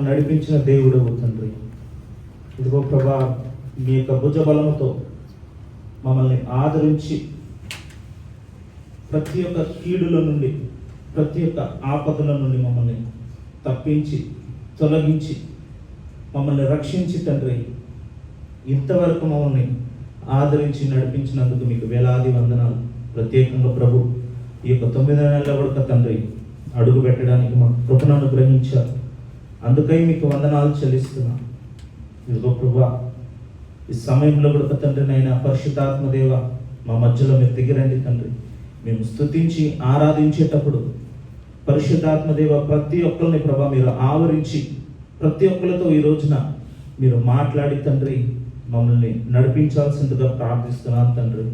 నడిపించిన దేవుడు తండ్రి. ఇదిగో ప్రభా, మీ యొక్క భుజ బలముతో మమ్మల్ని ఆదరించి ప్రతి ఒక్క కీడుల నుండి, ప్రతి ఒక్క ఆపదల నుండి మమ్మల్ని తప్పించి తొలగించి మమ్మల్ని రక్షించి తండ్రి, ఇంతవరకు మమ్మల్ని ఆదరించి నడిపించినందుకు మీకు వేలాది వందనాలు. ప్రత్యేకంగా ప్రభు, ఈ యొక్క 9 నెలల వరకు తండ్రి అడుగు పెట్టడానికి మా కృపను అనుగ్రహించారు. అందుకై మీకు వందనాలు చెల్లిస్తున్నా. ఇదిగో ప్రభా, ఈ సమయంలో కూడా తండ్రి నైనా పరిశుద్ధాత్మదేవ మా మధ్యలో మీరు దిగిరండి తండ్రి. మేము స్తుతించి ఆరాధించేటప్పుడు పరిశుద్ధాత్మదేవ ప్రతి ఒక్కరిని ప్రభా మీరు ఆవరించి ప్రతి ఒక్కరితో ఈ రోజున మీరు మాట్లాడి తండ్రి మమ్మల్ని నడిపించాల్సిందిగా ప్రార్థిస్తున్నాను తండ్రి.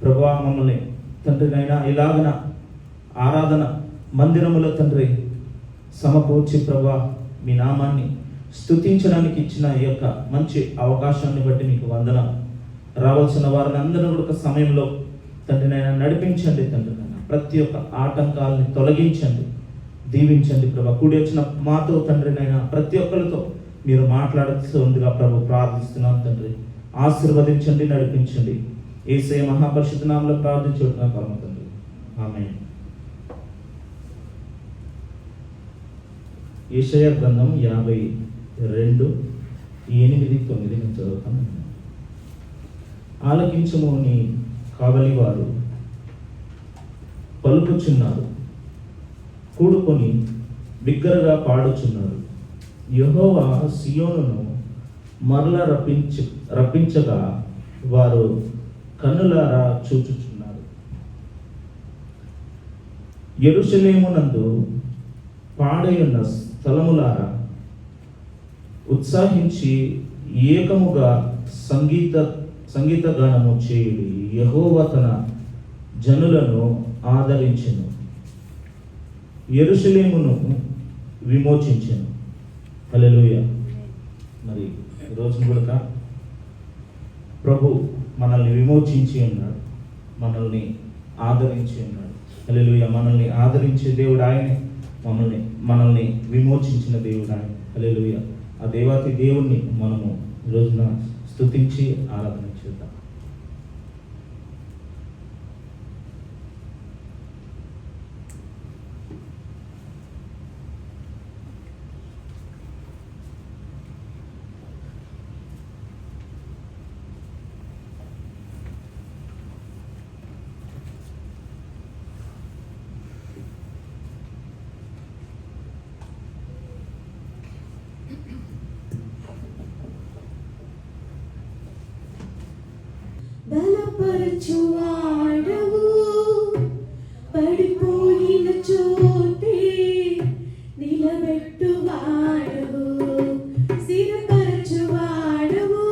ప్రభా, మమ్మల్ని తండ్రి నైనా ఇలాగన ఆరాధన మందిరములో తండ్రి సమకూర్చి ప్రభా మీ నామాన్ని స్తుతించడానికి ఇచ్చిన ఈ యొక్క మంచి అవకాశాన్ని బట్టి మీకు వందనాలు. రావాల్సిన వారిని అందరూ కూడా సమయంలో తండ్రి నైనా నడిపించండి తండ్రి నైనా. ప్రతి ఒక్క ఆటంకాలని తొలగించండి, దీవించండి ప్రభా. కూడి వచ్చిన మాతో తండ్రి నైనా ప్రతి ఒక్కరితో మీరు మాట్లాడుతుందిగా ప్రభు ప్రార్థిస్తున్నాను తండ్రి. ఆశీర్వదించండి, నడిపించండి. యేసయ్య మహాపరిశుద్ధ నామములో ప్రార్థించుకుంటున్నాం పరమ తండ్రి, ఆమేన్. యెషయా గ్రంథం 52:8-9 నేను చదువుతాను. ఆలకించుము, నీ కావలి వారు పలుకుచున్నారు, కూడుకొని బిగ్గరగా పాడుచున్నారు. యెహోవా సియోనును మరల రప్పించగా వారు కన్నులారా చూచుచున్నారు. యెరూషలేమునందు పాడైయున్న స్థలములారా ఉత్సాహించి ఏకముగా సంగీత గానము చేయుడి. యెహోవా తన జనులను ఆదరించెను, యెరూషలేమును విమోచించెను. హల్లెలూయా. మరి ఈరోజు కూడా ప్రభు మనల్ని విమోచించి ఉన్నాడు, మనల్ని ఆదరించి ఉన్నాడు. హల్లెలూయా. మనల్ని ఆదరించే దేవుడు ఆయనే, మనల్ని విమోచించిన దేవుడు ఆయన. హల్లెలూయా. ఆ దేవాతి దేవుణ్ణి మనము ఈరోజున స్తుతించి ఆరాధన చేద్దాం. బలపరచువాడవు, పడిపోయిన చోటే నిలబెట్టువాడవు, స్థిరపరచువాడవు,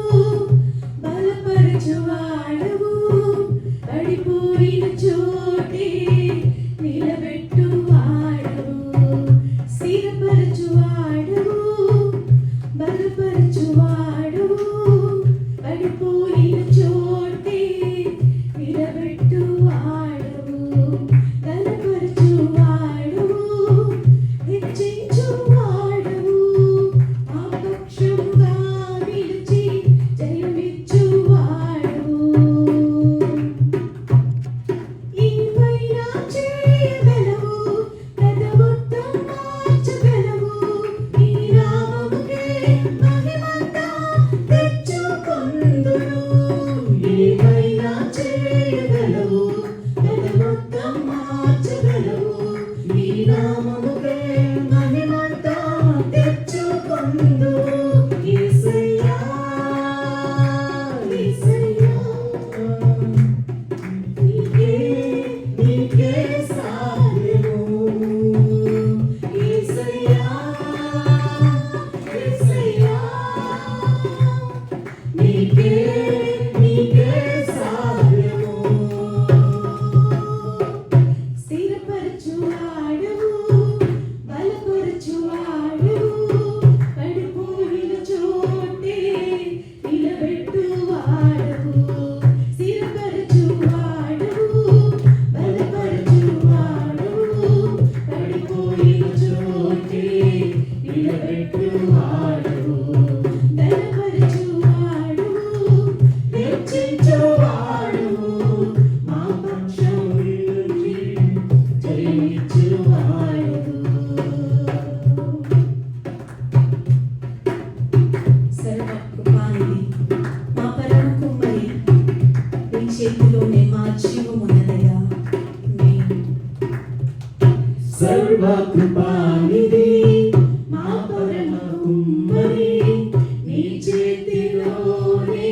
బలపరచువాడవు, పడిపోయిన చోటే నిలబెట్టువాడవు, స్థిరపరచువాడవు, బలపరచువాడవు, పడిపోయిన చోటే నిలబెట్టువాడవు, బలపరచువాడవు, హెచ్చించువాడవు, నిలబెట్టువాడవు, బలపరచువాడవు, హెచ్చించువాడవు, మా పక్షం నిలిచి జయమిచ్చువాడవు. సర్వకృపానిధి మా పరమ కుమ్మరి, నీ చేతిలోనే మా జీవమున్నదయ్యా. సర్వకృపానిధి మా పరమ కుమ్మరి, నీ చేతిలోనే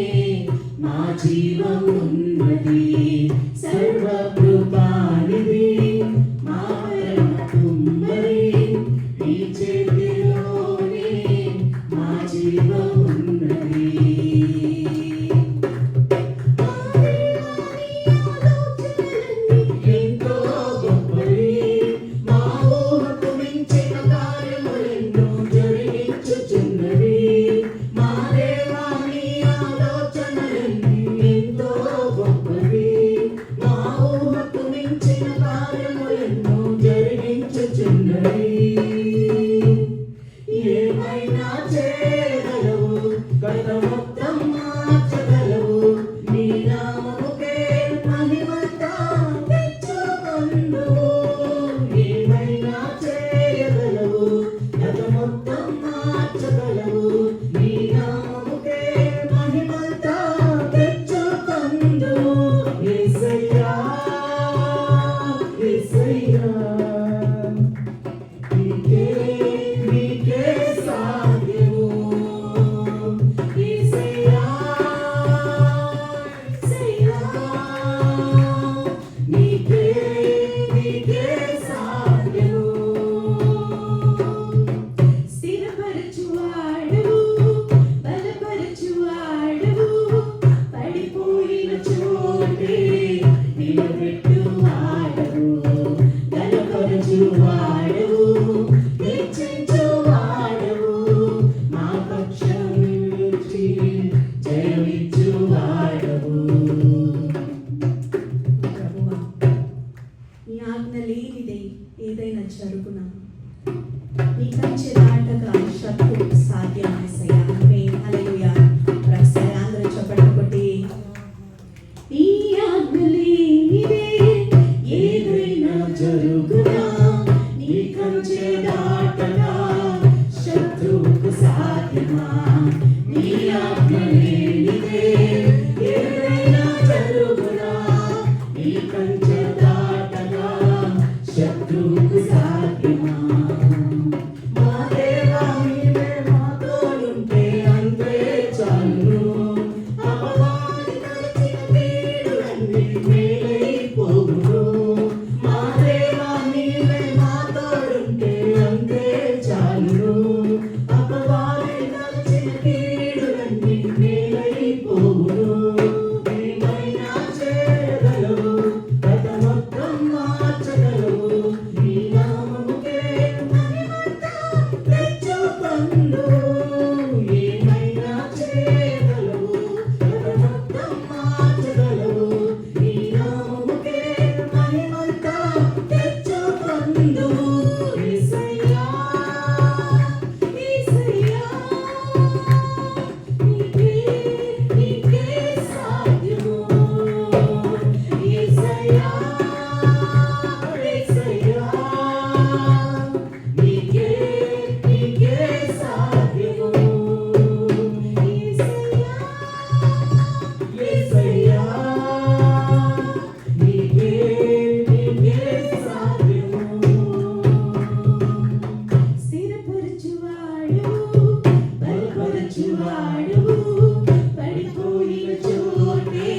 మా జీవమున్నది. సర్వకృపానిధి మా పరమ కుమ్మరి, నీ చేతిలోనే మా జీవమున్నది. ఎంతో గొప్పవి, మా ఊహకు మించిన కార్యములెన్నో జరిగించుచున్నవి. మా దేవా నీ ఆలోచనలన్నీ ఎంతో గొప్పవి, మా ఊహకు మించిన కార్యములెన్నో జరిగించుచున్నవి. ఏమైనా చేయగలవు, గత మొత్తం మార్చగలవు, నీ నామముకే మహిమంతా తెచ్చుకొందువు. ఏమైనా చేయగలవు, గత మొత్తం మార్చగలవు, నీ నామముకే మహిమంతా తెచ్చుకొందువు. యేసయ్యా, యేసయ్యా, నీకే నీకే సాధ్యము. యేసయ్యా, యేసయ్యా, నీకే నీకే సాధ్యము. స్థిరపరచువాడవు, బలపరచువాడవు, పడిపోయిన చోటే నిలబెట్టువాడవు, బలపరచువాడవు, హెచ్చించువాడవు, మా పక్షం నిలిచి జయమిచ్చువాడవు. ప్రభువా, నీ ఆజ్ఞ లేనిదే ఏదైనా జరుగునా? నీ కంచె దాటగా శత్రు సాధ్యమేసయ్యా. ఆమేన్, హల్లెలూయా. ఒకసారి అందరూ చప్పట్లు కొట్టి, నీ ఆజ్ఞ లేనిదే ఏదైనా జరుగునా? నీ కంచె దాటగా శత్రువుకు సాధ్యమా? నీ ఆజ్ఞ లేనిదే ఏదైనా జరుగునా? నీ కంచె దాటగా శత్రువుకు సాధ్యమా? మా దేవా నీవే మాతో ఉంటే అంతే చాలును. అపవాది తలచిన కీడులన్నీ మేలైపోవును. మా దేవా నీవే మాతో ఉంటే అంతే చాలును. అపవాది తలచిన కీడులన్నీ మేలైపోవును. ఏమైనా చేయగలవు, గత మొత్తం మార్చగలవు, నీ నామముకే మహిమంతా తెచ్చుకొందువు. ఏమైనా చేయగలవు, గత మొత్తం మార్చగలవు, నీ నామముకే మహిమంతా తెచ్చుకొందువు. యేసయ్యా, యేసయ్యా, నీకే నీకే సాధ్యము. యేసయ్యా, యేసయ్యా, నీకే నీకే సాధ్యము. యేసయ్యా, యేసయ్యా, నీకే నీకే సాధ్యము. స్థిరపరచువాడవు, బలపరచువాడవు, పడిపోయిన చోటే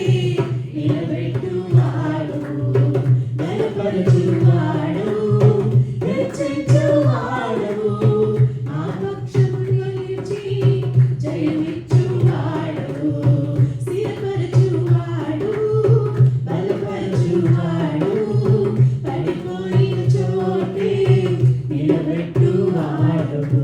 నిలబెట్టువాడవు, బలపరచువాడవు, హెచ్చించువాడవు, మా పక్షము నిలిచి జయమిచ్చువాడవు. స్థిరపరచువాడవు, బలపరచువాడవు, పడిపోయిన చోటే నిలబెట్టువాడవు.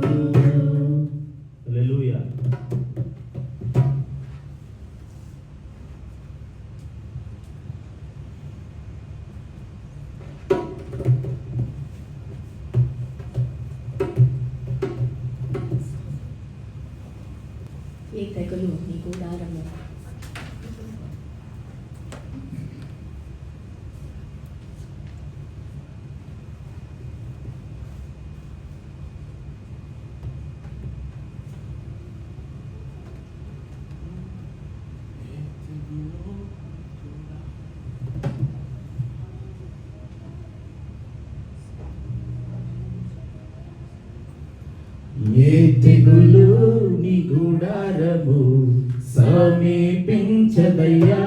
ఏ తెగులు నీ గుడారము. ఏ తెగులు నీ గుడారము సమీపించదయ్యా,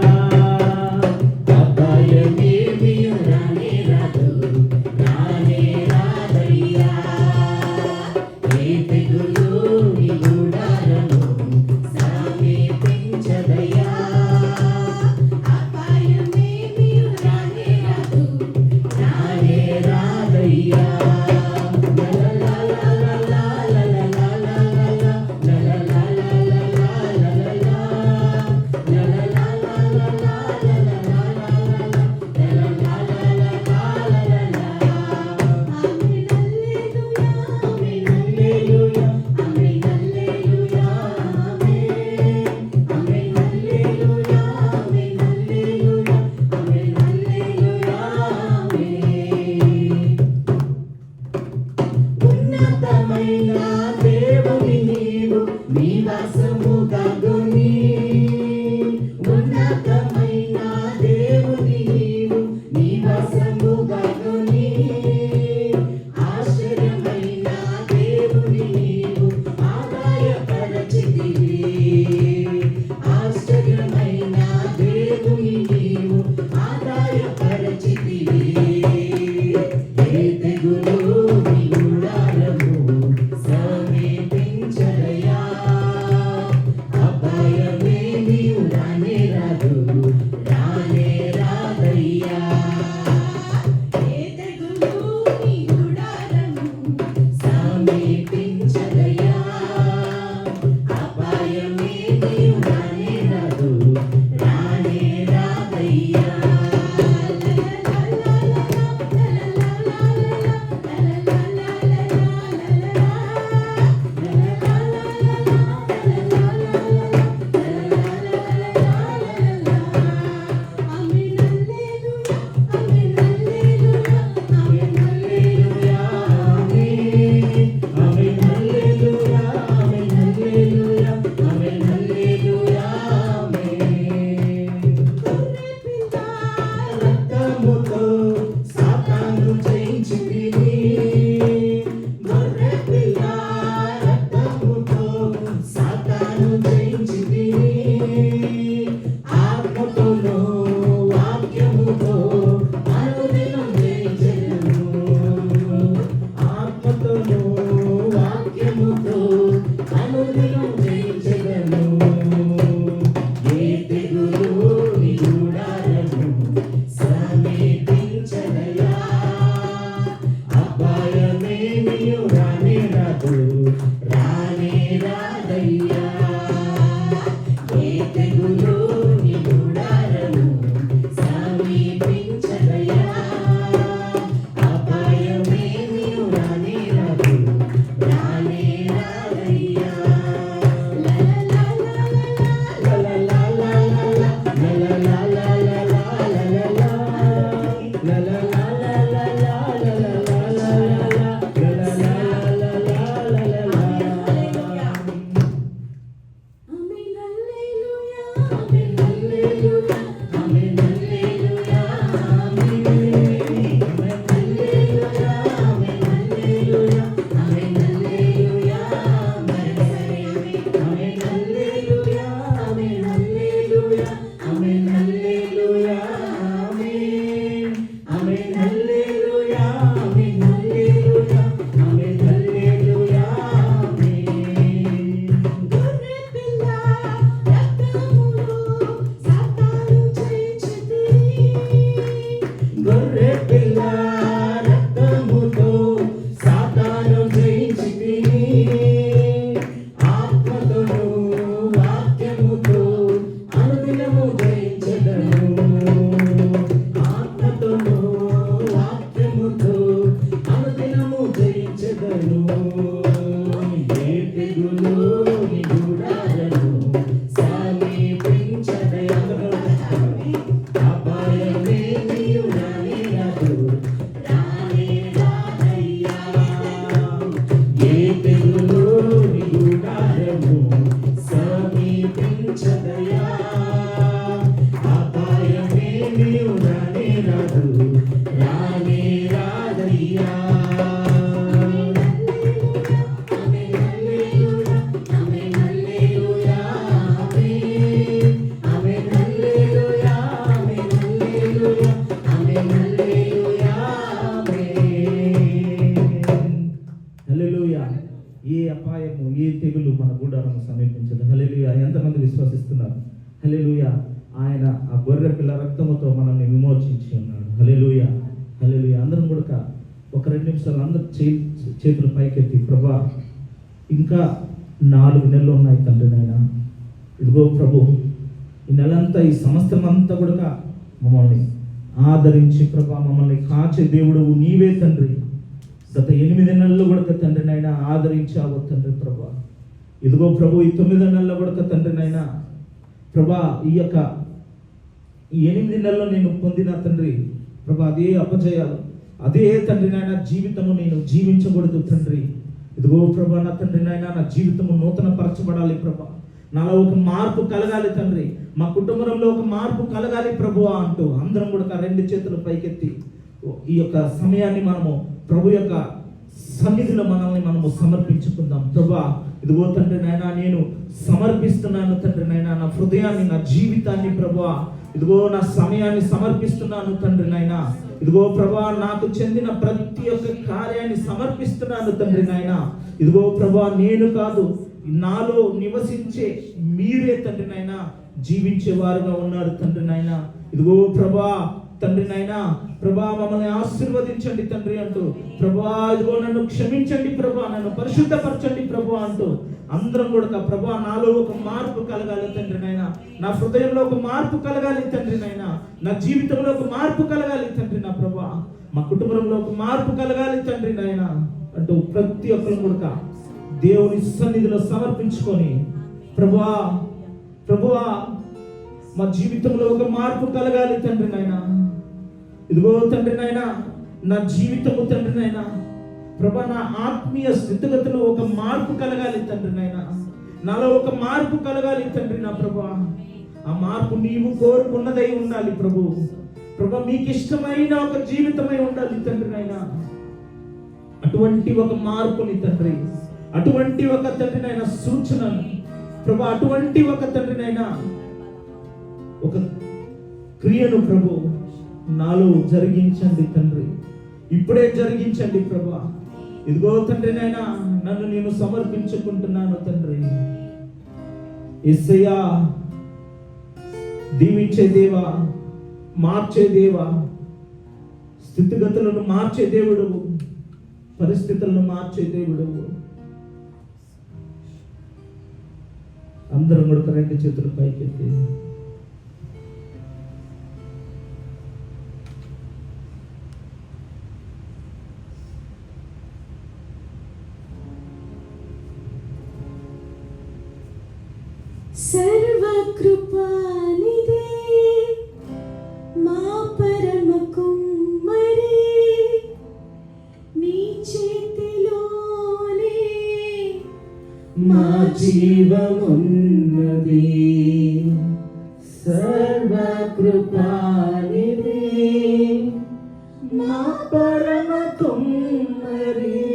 అపాయమేమియు రానే రాదు, రానే రాదయ్యా. ఏ తెగులు నీ గుడారము సమీపించదయ్యా, అపాయమేమియు రానే రాదు, రానే రాదయ్యా. ఉన్నతమైన దేవుని నీవు నివాసముగాగుని, ఉన్నతమైన దేవుని నీవు నివాసముగాగుని, ఆశ్చర్యమైన దేవుని నీవు ఆదాయపరచితివి, ఆశ్చర్యమైన దేవుని నీవు ఆదాయపరచితివి. ఏ తెగులు నీ గుడారము సమీపించదయ్యా, అపాయమేమియు రానే రాదు, రానే రాదయ్యా. ఏ తెగులు నీ గుడారము సమీపించదయ్యా, అపాయమేమియు రానే రాదు, రానే రాదయ్యా. రక్తముతో సాతాను జయించితివి, గొర్రె పిల్ల రక్తముతో సాతాను జయించితివి, ఆత్మతోను వాక్యముతో అనుదినం జయించెదను, ఆత్మతోను వాక్యముతో అనుదినం జయించెదను. ఏ తెగులు నీ గుడారము సమీపించదయ్యా, అపాయమేమియు రానే రాదు, రానే రాదయ్యా. ఏ తెగులు నీ గుడారము సమీపించదయ్యా, అపాయమేమియు రానే రాదు, రానే రాదయ్యా. ఏ తెగులు మన గుడారము సమీపించదు. హల్లెలూయా. ఎంతమంది విశ్వసిస్తున్నారు? హల్లెలూయా. ఆయన ఆ గొర్రె పిల్ల రక్తముతో మనల్ని విమోచించి ఉన్నాడు. హల్లెలూయా. హల్లెలూయా. అందరం కూడా ఒక 2 నిమిషాలు అందరూ చేతులు పైకెత్తి, ప్రభా ఇంకా 4 నెలలు ఉన్నాయి తండ్రి నాయన. ఇదిగో ప్రభు, ఈ నెలంతా, ఈ సంవత్సరం అంతా కూడా మమ్మల్ని ఆదరించి ప్రభా మమ్మల్ని కాచే దేవుడు నీవే తండ్రి. గత 8 నెలలు కూడా తండ్రి నాయన ఆదరించావు తండ్రి ప్రభా. ఇదిగో ప్రభు, ఈ 9 నెలల్లో కూడా తండ్రి నాయన ప్రభా, ఈ 8 నెలల్లో నేను పొందిన తండ్రి ప్రభా అదే అపజయాలు, అదే తండ్రి నాయన జీవితము నేను జీవించకూడదు తండ్రి. ఇదిగో ప్రభా నా తండ్రి నాయన, నా జీవితము నూతన పరచబడాలి ప్రభా. నాలో ఒక మార్పు కలగాలి తండ్రి, మా కుటుంబంలో ఒక మార్పు కలగాలి ప్రభువా అంటూ అందరం కూడా 2 చేతులు పైకెత్తి ఈ యొక్క సమయాన్ని మనము ప్రభు యొక్క సన్నిధిలో మనము సమర్పించుకుందాం. ప్రభా ఇదిగో తండ్రి నాయన, నేను సమర్పిస్తున్నాను తండ్రి నాయన, నా హృదయాన్ని, నా జీవితాన్ని ప్రభువా, ఇదిగో నా సమయాన్ని సమర్పిస్తున్నాను తండ్రి నాయన. ఇదిగో ప్రభా, నాకు చెందిన ప్రతి ఒక్క కార్యాన్ని సమర్పిస్తున్నాను తండ్రి నాయన. ఇదిగో ప్రభా, నేను కాదు, నాలో నివసించే మీరే తండ్రి నాయన జీవించే వారుగా ఉన్నారు తండ్రి నాయన. ఇదిగో ప్రభా తండ్రి నాయన, ప్రభా మమ్మల్ని ఆశీర్వదించండి తండ్రి అంటూ, ప్రభా ఇదిగో నన్ను క్షమించండి ప్రభా, నన్ను పరిశుద్ధపరచండి ప్రభా అంటూ అందరం కూడా ప్రభా నాలో ఒక మార్పు కలగాలి తండ్రి నాయన, నా హృదయంలో ఒక మార్పు కలగాలి తండ్రి నాయన, నా జీవితంలో ఒక మార్పు కలగాలి తండ్రి నా ప్రభా, మా కుటుంబంలో ఒక మార్పు కలగాలి తండ్రి నాయన అంటూ ప్రతి ఒక్కరు కూడా దేవుని సన్నిధిలో సమర్పించుకొని, ప్రభువా ప్రభువా మా జీవితంలో ఒక మార్పు కలగాలి తండ్రి నాయన. ఇదిగో తండ్రి నాయన, నా జీవితము తండ్రి నాయన ప్రభా, నా ఆత్మీయ స్థితిగతులు ఒక మార్పు కలగాలి తండ్రి నాయన, నాలో ఒక మార్పు కలగాలి తండ్రి నా ప్రభా. ఆ మార్పు నీవు కోరుకున్నదై ఉండాలి ప్రభు. ప్రభా మీకు ఇష్టమైన ఒక జీవితమై ఉండాలి తండ్రి నాయన. అటువంటి ఒక మార్పుని తండ్రి, అటువంటి ఒక తండ్రి నాయన సూచనను ప్రభు, అటువంటి ఒక తండ్రి నాయన ఒక క్రియను ప్రభు నాలో జరిగించండి తండ్రి, ఇప్పుడే జరిగించండి ప్రభా. ఇదిగో తండ్రి నాయన, నన్ను నేను సమర్పించుకుంటున్నాను తండ్రి. యేసయ్యా, దీవించే దేవా, మార్చే దేవా, స్థితిగతులను మార్చే దేవుడు, పరిస్థితులను మార్చే దేవుడు. అందరం కూడా 2 చేతులు పైకెత్తి సర్వకృపానిధి మా పరమ కుమ్మరి, నీ చేతిలోనే మా జీవమున్నది. సర్వకృపానిధి మా పరమ కుమ్మరి,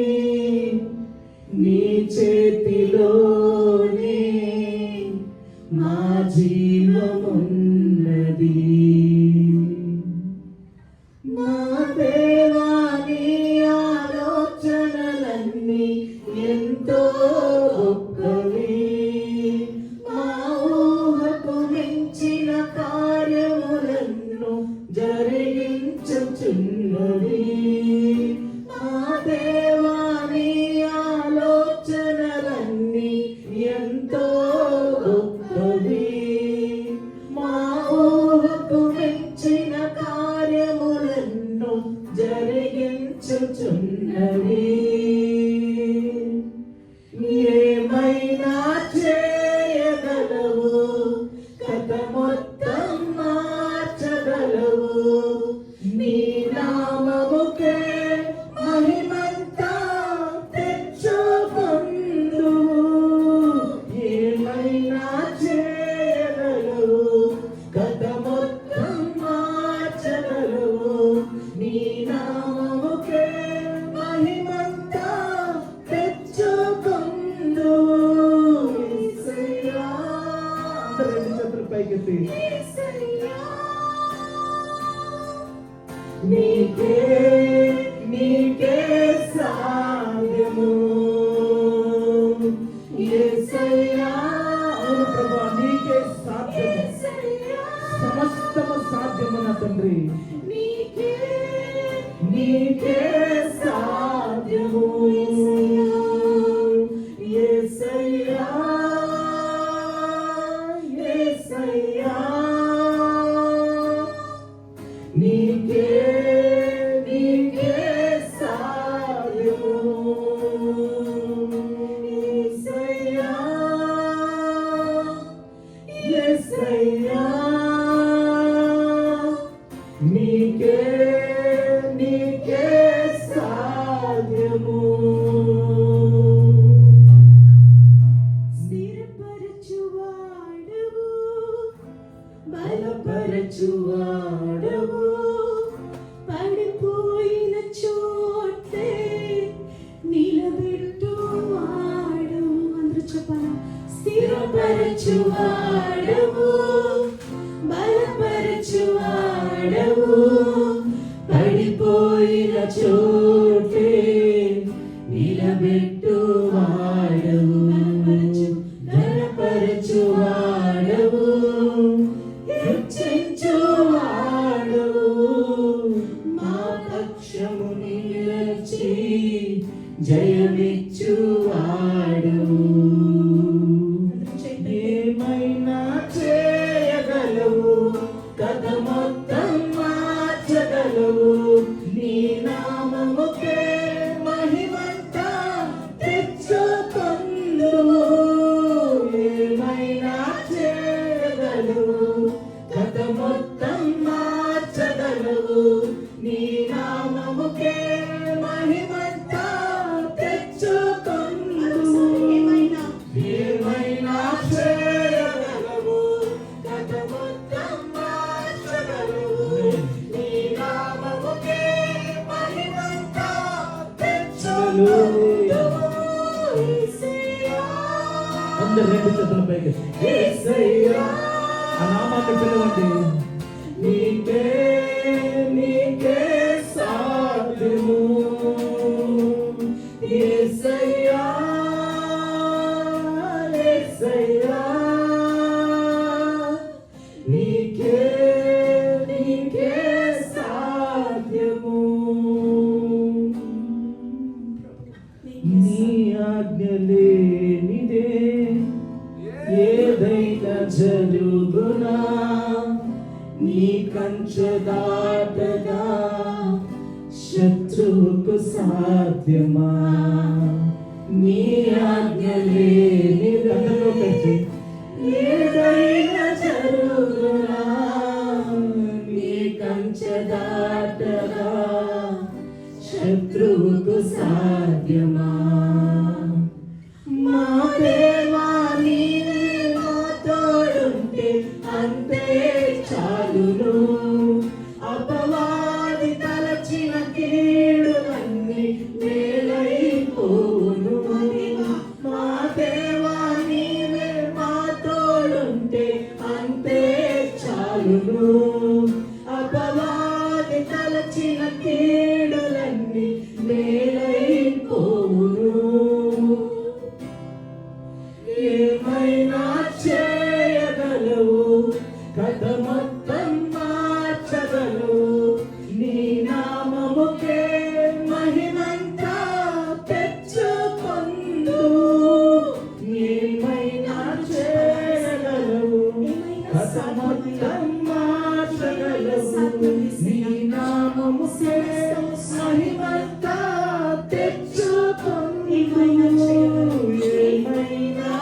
నీ చేతిలోనే మా జీవమున్నది. మా దేవా, నీ ఆలోచనలన్నీ ఎంతో గొప్పవి, మా ఊహకు మించిన కార్యములను జరిగించుచున్నవి. మా దేవా, నీ ఆలోచనలన్నీ ఎంతో గొప్పవి, యేసయ్యా నీకే నీకే సాధ్యము యేసయ్యా యేసయ్యా నీకే నీకే సాధ్యము స్థిరపరచువాడవు బలపరచువాడవు పడిపోయిన చోటే నిలబెట్టువాడవు అందరూ చెప్పాలా స్థిరపరచువాడవు బలపరచువాడవు పడిపోయిన చోటే నిలబెట్టువాడవు ఘనపరచువాడవు హెచ్చించువాడవు మా పక్షము నిలిచి జయమిచ్చువాడవు ఏమైనా చేయగలవు కథ మొత్తం మార్చగలవు నీ నామముకే మహిమంతా తెచ్చుకొందువు ఏమైనా చేయగలవు కథ మొత్తం మార్చగలవు నీ నామముకే మహిమంతా తెచ్చుకొందువు ఏమైనా చేయగలవు కథ మొత్తం మార్చగలవు నీ నామముకే మహిమంతా తెచ్చుకొందువు యేసయ్యా అందరూ రెండు చేతుల పైకి యేసయ్యా ఆ నామాన్ని పిలవండి నీకే నీకే సాధ్యము యేసయ్యా యేసయ్యా నీకే నీకే సాధ్యము నీ ఆజ్ఞ లేనిదే ఏదైనా జరుగునా నీ కంచె దాటగా శత్రువుకు సాధ్యమా నీ ఆజ్ఞ లేనిదే ఏదైనా జరుగునా నీ కంచె దాటగా శత్రువుకు సాధ్యమా మా దేవా నీవే మా తోడుంటే అంతే చాలును అపవాది తలచిన కీడులన్నీ మేలైపోవును మా దేవా నీవే మా తోడుంటే అంతే చాలును అపవాది తలచిన కీడులన్నీ మేలైపోవును ఏమైనా చేయగలవు కథ మొత్తం మార్చగలవు నీ నామముకే మహిమంతా తెచ్చుకొందువు ఏమైనా చేయగలవు కథ మొత్తం మార్చగలవు నీ నామముకే మహిమంతా తెచ్చుకొందువు ఏమైనా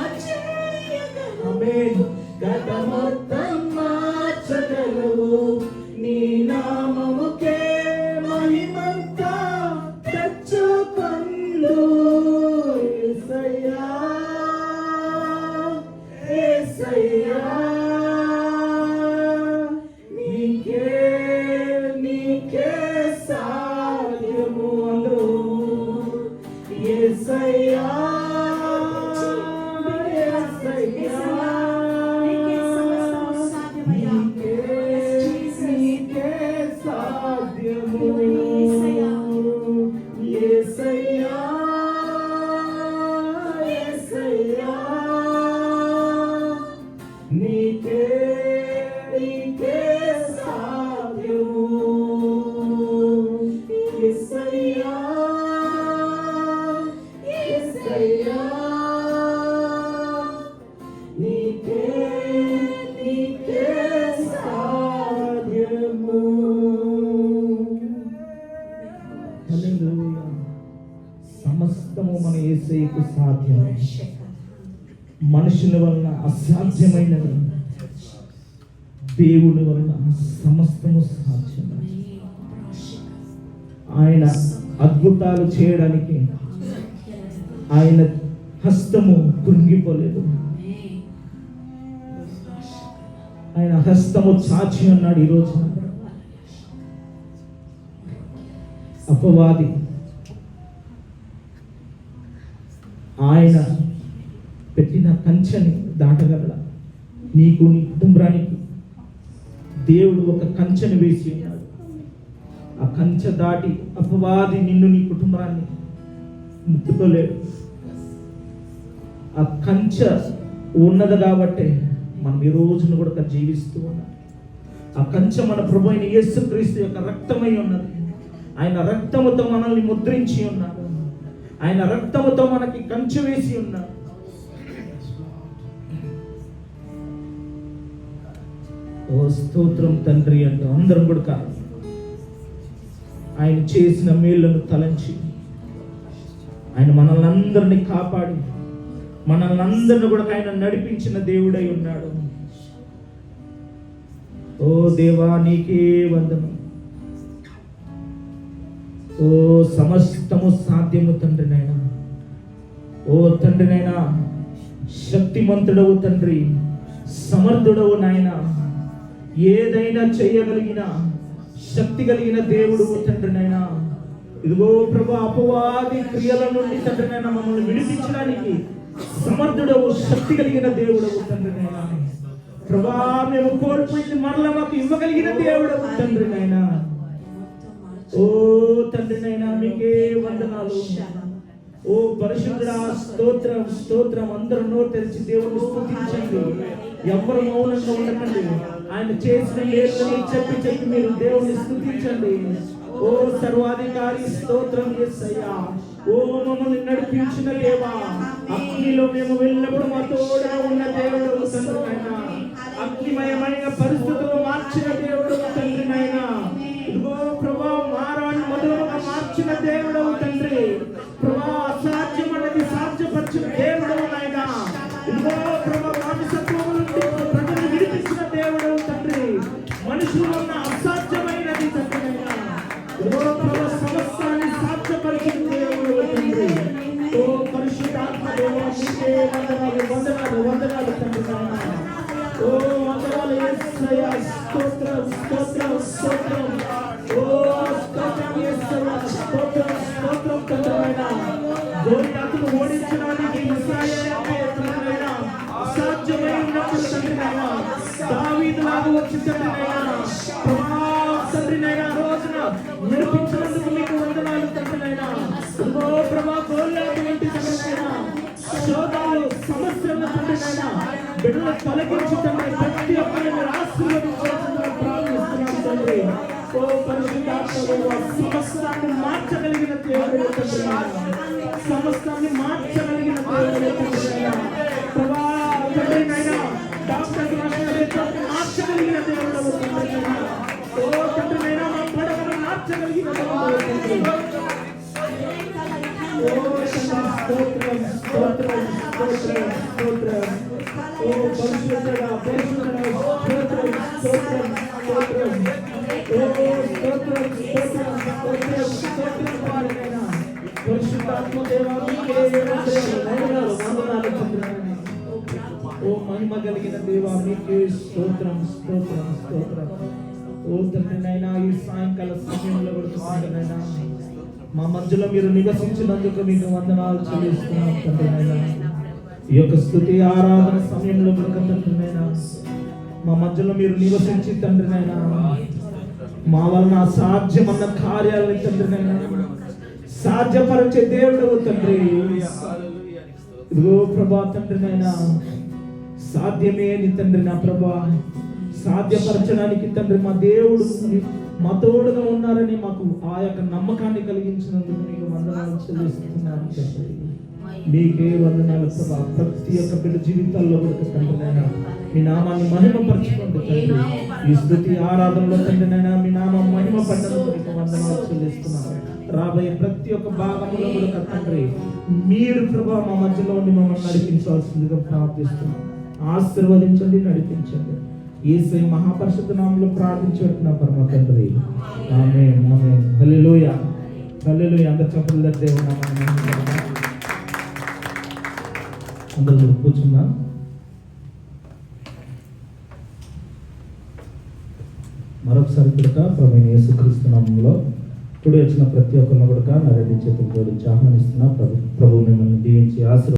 మనుషుల వలన అసాధ్యమైనది, దేవుని వలన సమస్తము సాధ్యం. ఆయన అద్భుతాలు చేయడానికి ఆయన హస్తము కృంగిపోలేదు. ఆయన హస్తము చాచి ఉన్నాడు. ఈరోజు అపవాది ఆయన పెట్టిన కంచెని దాటగలడా? నీకు, నీ కుటుంబానికి దేవుడు ఒక కంచెను వేసి ఉన్నాడు. ఆ కంచె దాటి అపవాది నిన్ను, నీ కుటుంబాన్ని ముట్టుకోలేడు. ఆ కంచె ఉన్నది కాబట్టే మనం ఈ రోజును కూడా జీవిస్తూ ఉన్నాం. ఆ కంచె మన ప్రభు అయిన యేసుక్రీస్తు యొక్క రక్తమై ఉన్నది. ఆయన రక్తముతో మనల్ని ముద్రించి ఉన్నాడు. ఆయన రక్తముతో మనకి కంచె వేసి ఉన్నాడు. ఓ స్తోత్రం తండ్రి అంటూ అందరం కూడా ఆయన చేసిన మేళ్లను తలంచి, ఆయన మనల్ని అందరినీ కాపాడి మనల్ని అందరిని కూడా ఆయన నడిపించిన దేవుడై ఉన్నాడు. ఓ దేవా నీకే వందనం. ఓ సమస్తము సాధ్యము తండ్రినైనా, ఓ తండ్రినైనా, శక్తిమంతుడవు తండ్రి, సమర్థుడవు నాయన, ఏదైనా చేయగలిగిన శక్తి కలిగిన దేవుడు తండ్రినైనా. ఇదిగో ప్రభు, అపవాది క్రియల నుండి తండ్రినైనా మమ్మల్ని విడిపించడానికి సమర్థుడవు, శక్తి కలిగిన దేవుడవు తండ్రినైనా. ప్రభా, మేము కోల్పోయింది మరలా మాకు ఇవ్వగలిగిన దేవుడవు తండ్రినైనా. ఓ తండ్రినైనా మీకే వందనాలు. ఓ పరిశుద్ధుడా, స్తోత్రం స్తోత్రం. అందరూ నోరు తెరిచి దేవుని స్తుతించండి. ఎవరు మౌనంగా ఉండకండి. ఆయన చేసిన మేలుని చెప్పి చెప్పి మీరు దేవుని స్తుతించండి. ఓ సర్వాధికారి స్తోత్రం యేసయ్యా. ఓ మమ్మల్ని నడిపించిన దేవా, అగ్నిలో మేము వెళ్ళినప్పుడు మా తోడుగా ఉన్న దేవుడు తండ్రినైనా. అగ్నిమయమైన పరిస్థితులు మార్చిన దేవుడు తండ్రినైనా. ఇదిగో ప్రభా, మారాన్ని మధురముగా మార్చిన దేవుడు తండ్రి. ప్రభా, అసాధ్యం అనేది సాధ్యపరిచిన దేవుడు నాయనా. ఇదిగో ప్రభా, మానసత్వం నుండి ప్రజలు విడిపించిన దేవుడు తండ్రి. మనుషులు ఉన్న అసాధ్యమైనది తండ్రినైనా. ఇదిగో ప్రభా, సమస్తాన్ని సాధ్యపరిచిన దేవుడు తండ్రి. ఓ పరిశుద్ధాత్మ దేవా, నీకే వందనాలు వందనాలు వందనాలు తండ్రినైనా. ఓ వందనాలు యేసయ్యా. స్తోత్రం స్తోత్రం స్తోత్రం. ఓ స్తోత్రం యేసయ్యా. స్తోత్రం స్తోత్రం తండ్రినైనా. గోలియాతును ఓడించడానికి ఇశ్రాయేలుకే తండ్రినైనా అసాధ్యమై ఉన్నప్పుడు తండ్రినైనా దావీదులాగా వచ్చి తండ్రినైనా ప్రభా తండ్రినైనా రోజున నడిపించినందుకు మీకు వందనాలు తండ్రినైనా. ఇదిగో ప్రభా, గోలియాతు వంటి తండ్రినైనా శోధాలు సమస్యలను తండ్రినైనా బిడ్డలు తొలగించి తండ్రి ప్రతి ఒక్కరిని ఆశీర్వదించాలని ప్రార్థిస్తున్నాను తండ్రి. ఓ పరిశుద్ధాత్మ దేవా, సమస్తాన్ని మార్చగలిగిన దేవుడు తండ్రినైనా. సమస్తాన్ని మార్చగలిగిన దేవుడు తండ్రినైనా. ప్రభా తండ్రినైనా, డాక్టర్ మార్చగలిగిన దేవుడు తండ్రినైనా. ఓ తండ్రినైనా, మా పడవను మార్చగలిగిన దేవుడు తండ్రి. ఓ స్తోత్రం స్తోత్రం స్తోత్రం స్తోత్రం. ఓ పరిశుద్ధుడా పరిశుద్ధుడా, స్తోత్రం స్తోత్రం స్తోత్రం. ఓ స్తోత్రం స్తోత్రం స్తోత్రం స్తోత్రం తండ్రినైనా. పరిశుద్ధాత్మ దేవా, మీకే వందనాలు వందనాలు తండ్రినైనా. ఓ మహిమ కలిగిన దేవా, మీకే స్తోత్రం స్తోత్రం స్తోత్రం. ఓ తండ్రినైనా, ఈ సాయంకాల సమయంలో తండ్రినైనా మా మధ్యలో మీరు నివసించినందుకు మీకు వందనాలు చెల్లిస్తున్నాం తండ్రినైనా. ఈ యొక్క స్తుతి ఆరాధన సమయంలో తండ్రినైనా మా మధ్యలో మీరు నివసించి తండ్రినైనా మా వలన అసాధ్యమన్న కార్యాలని తండ్రినైనా సాధ్యపరిచే దేవుడు తండ్రి. ఇదిగో ప్రభా తండ్రినైనా, సాధ్యమే అని తండ్రి నా ప్రభా, సాధ్యపరచడానికి తండ్రి మా దేవుడు మా తోడుగా ఉన్నారని మాకు ఆ యొక్క నమ్మకాన్ని కలిగించినందుకు మీకు వందనాలు చెల్లిస్తున్నాను తండ్రి. మీకే వందనాలు ప్రభా. ప్రతి ఒక్క బిడ్డ జీవితాల్లో కూడా తండ్రి నాయన మీ నామాన్ని మహిమపరచుకోండి తండ్రి. ఈ స్తుతి ఆరాధనలో తండ్రి నాయన మీ నామం మహిమ పడ్డానికి వందనాలు చెల్లిస్తున్నాను. రాబోయే ప్రతి ఒక్క భాగంలో కూడా తండ్రి మీరు ప్రభా మా మధ్యలో ఉండి మమ్మల్ని నడిపించవలసిందిగా ప్రార్థిస్తున్నాం. ఆశీర్వదించండి, నడిపించండి. యేసయ్య మహాపరిశుద్ధ నామములో ప్రార్థించుకుంటున్నా పరమ తండ్రి. ఆమేన్, ఆమేన్. హల్లెలూయా, హల్లెలూయా. అందరూ చప్పట్లు తట్టి దేవుని నామాన్ని మహిమపరచుదాం. అందరూ కూర్చున్నా. మరొకసారి కూడా ప్రభు యేసుక్రీస్తు నామములో కూడి వచ్చిన ప్రతి ఒక్కరిని కూడా నా రెండు చేతులు జోడించి ఆహ్వానిస్తున్నా. ప్రభు మిమ్మల్ని దీవించి ఆశీర్వదించి